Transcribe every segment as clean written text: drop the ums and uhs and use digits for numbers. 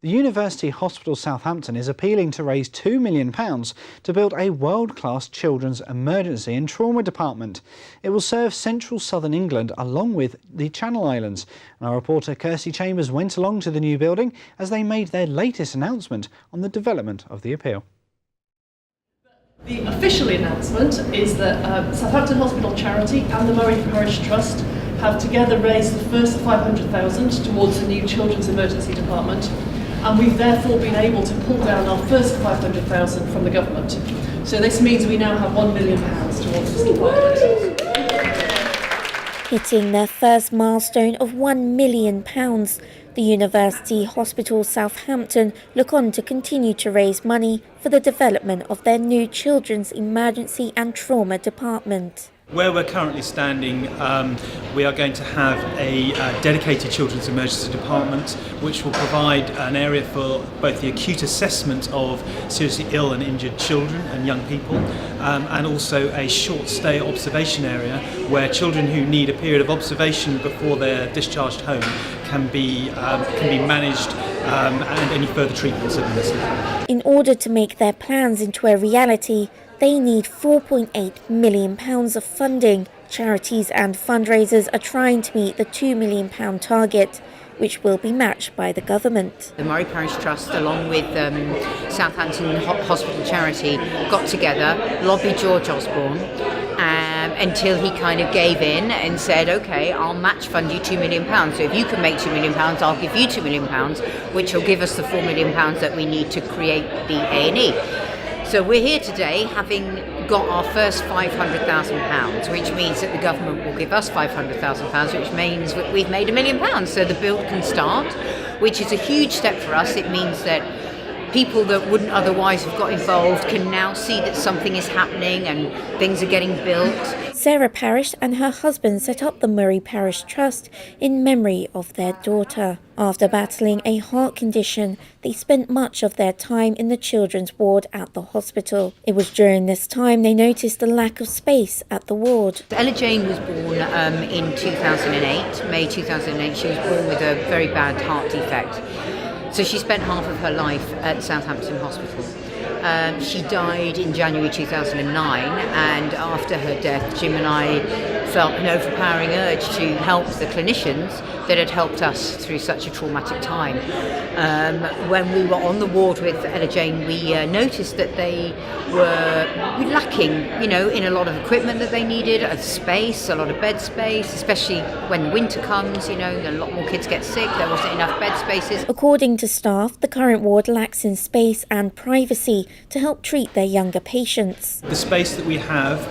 The University Hospital Southampton is appealing to raise £2 million to build a world-class children's emergency and trauma department. It will serve central southern England along with the Channel Islands. And our reporter Kirstie Chambers went along to the new building as they made their latest announcement on the development of the appeal. The official announcement is that Southampton Hospital Charity and the Murray Parish Trust have together raised the first £500,000 towards the new Children's Emergency Department, and we've therefore been able to pull down our first £500,000 from the government. So this means we now have £1 million towards this department. Hitting their first milestone of £1 million, the University Hospital Southampton look on to continue to raise money for the development of their new Children's Emergency and Trauma Department. Where we're currently standing, we are going to have a dedicated Children's Emergency Department which will provide an area for both the acute assessment of seriously ill and injured children and young people, and also a short stay observation area where children who need a period of observation before they're discharged home can be managed, and any further treatments are necessary. In order to make their plans into a reality, they need £4.8 million of funding. Charities and fundraisers are trying to meet the £2 million target, which will be matched by the government. The Murray Parish Trust, along with Southampton Hospital Charity, got together, lobbied George Osborne, until he kind of gave in and said, OK, I'll match fund you £2 million. So if you can make £2 million, I'll give you £2 million, which will give us the £4 million that we need to create the A&E. So we're here today having got our first £500,000, which means that the government will give us £500,000, which means that we've made £1 million. So the build can start, which is a huge step for us. It means that people that wouldn't otherwise have got involved can now see that something is happening and things are getting built. Sarah Parish and her husband set up the Murray Parish Trust in memory of their daughter. After battling a heart condition, they spent much of their time in the children's ward at the hospital. It was during this time they noticed the lack of space at the ward. Ella Jane was born in 2008, May 2008. She was born with a very bad heart defect. So she spent half of her life at Southampton Hospital. She died in January 2009, and after her death, Jim and I felt an overpowering urge to help the clinicians that had helped us through such a traumatic time. When we were on the ward with Ella Jane, we noticed that they were lacking, in a lot of equipment that they needed, a space, a lot of bed space, especially when winter comes, a lot more kids get sick, there wasn't enough bed spaces. According to staff, the current ward lacks in space and privacy to help treat their younger patients. The space that we have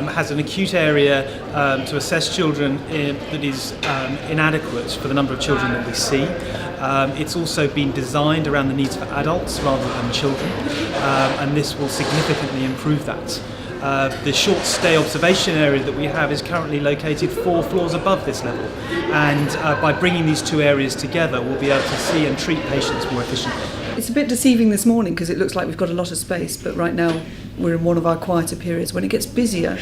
has an acute area to assess children that is inadequate for the number of children that we see. It's also been designed around the needs for adults rather than children, and this will significantly improve that. The short stay observation area that we have is currently located 4 floors above this level, and by bringing these two areas together we'll be able to see and treat patients more efficiently. It's a bit deceiving this morning because it looks like we've got a lot of space, but right now we're in one of our quieter periods. When it gets busier,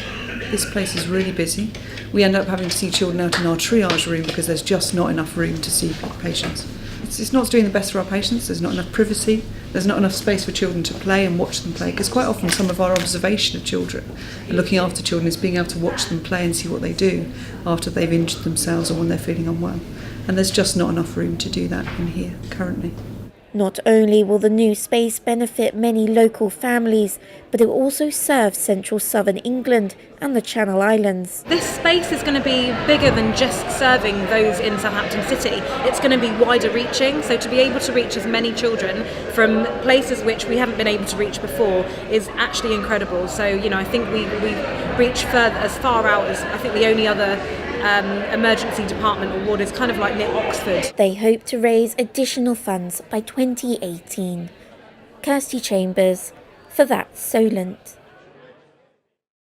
this place is really busy. We end up having to see children out in our triage room because there's just not enough room to see patients. It's not doing the best for our patients. There's not enough privacy. There's not enough space for children to play and watch them play, because quite often some of our observation of children and looking after children is being able to watch them play and see what they do after they've injured themselves or when they're feeling unwell. And there's just not enough room to do that in here currently. Not only will the new space benefit many local families, but it will also serve central southern England and the Channel Islands. This space is going to be bigger than just serving those in Southampton City. It's going to be wider reaching, so to be able to reach as many children from places which we haven't been able to reach before is actually incredible. So, I think we reach further, as far out as I think the only other emergency department or ward is kind of like near Oxford. They hope to raise additional funds by 2018. Kirstie Chambers, for That's Solent.